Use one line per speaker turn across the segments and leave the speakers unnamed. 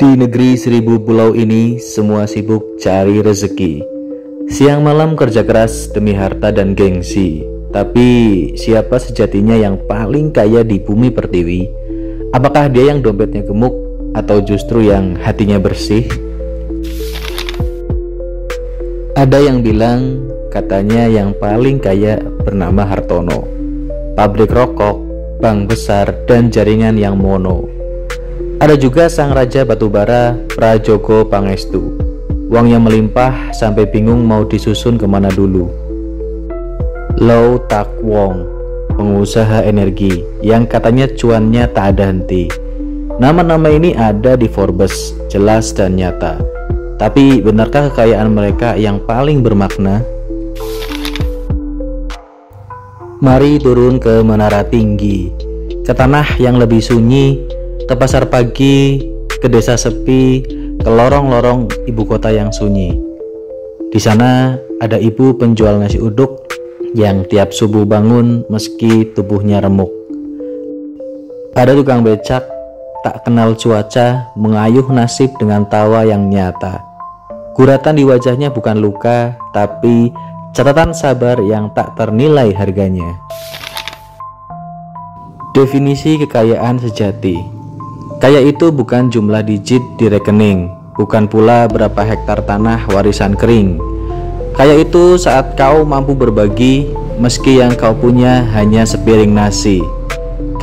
Di negeri seribu pulau ini, semua sibuk cari rezeki. Siang malam kerja keras demi harta dan gengsi. Tapi siapa sejatinya yang paling kaya di bumi pertiwi? Apakah dia yang dompetnya gemuk atau justru yang hatinya bersih? Ada yang bilang katanya yang paling kaya bernama Hartono. Pabrik rokok, bank besar, dan jaringan yang mono. Ada juga sang raja batubara Prajogo Pangestu. Uangnya melimpah sampai bingung mau disusun kemana dulu. Lau Tak Wong, pengusaha energi yang katanya cuannya tak ada henti. Nama-nama ini ada di Forbes, jelas dan nyata. Tapi benarkah kekayaan mereka yang paling bermakna? Mari turun ke menara tinggi, ke tanah yang lebih sunyi, ke pasar pagi, ke desa sepi, ke lorong-lorong ibu kota yang sunyi. Di sana ada ibu penjual nasi uduk yang tiap subuh bangun meski tubuhnya remuk. Ada tukang becak tak kenal cuaca mengayuh nasib dengan tawa yang nyata. Guratan di wajahnya bukan luka, tapi catatan sabar yang tak ternilai harganya. Definisi kekayaan sejati. Kaya itu bukan jumlah digit di rekening, bukan pula berapa hektar tanah warisan kering. Kaya itu saat kau mampu berbagi, meski yang kau punya hanya sepiring nasi.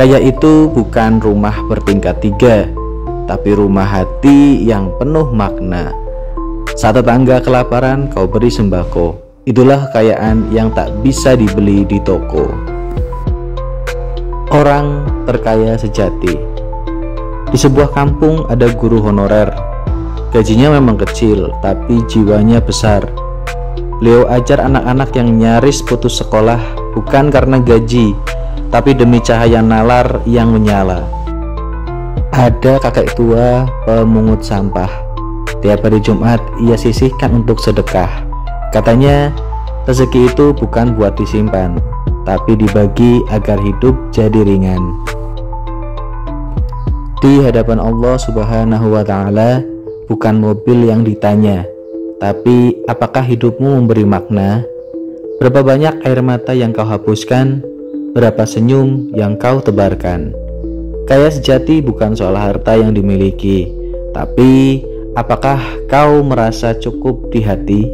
Kaya itu bukan rumah bertingkat 3, tapi rumah hati yang penuh makna. Saat tetangga kelaparan, kau beri sembako. Itulah kekayaan yang tak bisa dibeli di toko. Orang terkaya sejati. Di sebuah kampung ada guru honorer. Gajinya memang kecil, tapi jiwanya besar. Beliau ajar anak-anak yang nyaris putus sekolah bukan karena gaji, tapi demi cahaya nalar yang menyala. Ada kakek tua pemungut sampah. Tiap hari Jumat ia sisihkan untuk sedekah. Katanya, rezeki itu bukan buat disimpan, tapi dibagi agar hidup jadi ringan. Di hadapan Allah Subhanahu wa Ta'ala, bukan mobil yang ditanya, tapi apakah hidupmu memberi makna? Berapa banyak air mata yang kau hapuskan? Berapa senyum yang kau tebarkan? Kaya sejati bukan soal harta yang dimiliki, tapi apakah kau merasa cukup di hati?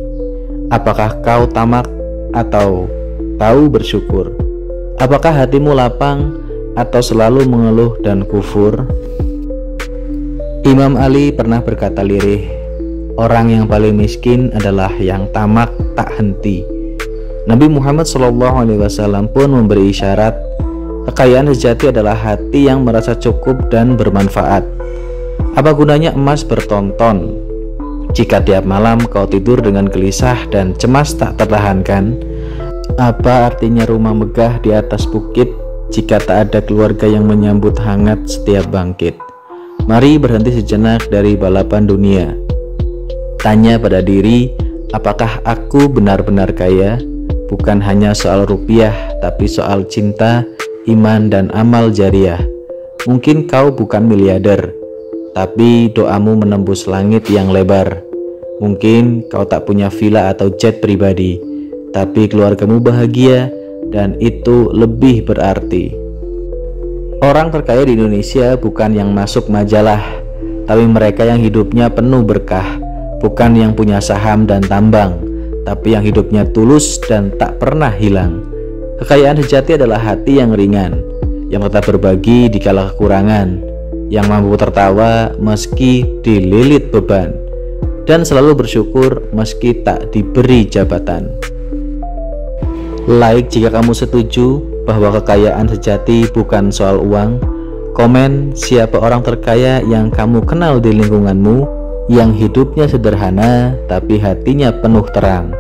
Apakah kau tamak atau tahu bersyukur? Apakah hatimu lapang atau selalu mengeluh dan kufur? Imam Ali pernah berkata lirih, orang yang paling miskin adalah yang tamak tak henti. Nabi Muhammad SAW pun memberi isyarat, kekayaan sejati adalah hati yang merasa cukup dan bermanfaat. Apa gunanya emas bertonton jika tiap malam kau tidur dengan gelisah dan cemas tak tertahankan? Apa artinya rumah megah di atas bukit jika tak ada keluarga yang menyambut hangat setiap bangkit? Mari berhenti sejenak dari balapan dunia. Tanya pada diri, apakah aku benar-benar kaya? Bukan hanya soal rupiah, tapi soal cinta, iman, dan amal jariah. Mungkin kau bukan miliarder, tapi doamu menembus langit yang lebar. Mungkin kau tak punya villa atau jet pribadi, tapi keluargamu bahagia, dan itu lebih berarti. Orang terkaya di Indonesia bukan yang masuk majalah, tapi mereka yang hidupnya penuh berkah. Bukan yang punya saham dan tambang, tapi yang hidupnya tulus dan tak pernah hilang. Kekayaan sejati adalah hati yang ringan, yang tetap berbagi di kala kekurangan, yang mampu tertawa meski dililit beban, dan selalu bersyukur meski tak diberi jabatan. Like jika kamu setuju bahwa kekayaan sejati bukan soal uang. Komen siapa orang terkaya yang kamu kenal di lingkunganmu, yang hidupnya sederhana tapi hatinya penuh terang.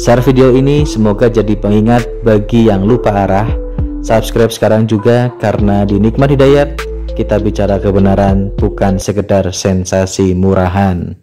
Share video ini, semoga jadi pengingat bagi yang lupa arah. Subscribe sekarang juga, karena di Nikmat Hidayat kita bicara kebenaran, bukan sekedar sensasi murahan.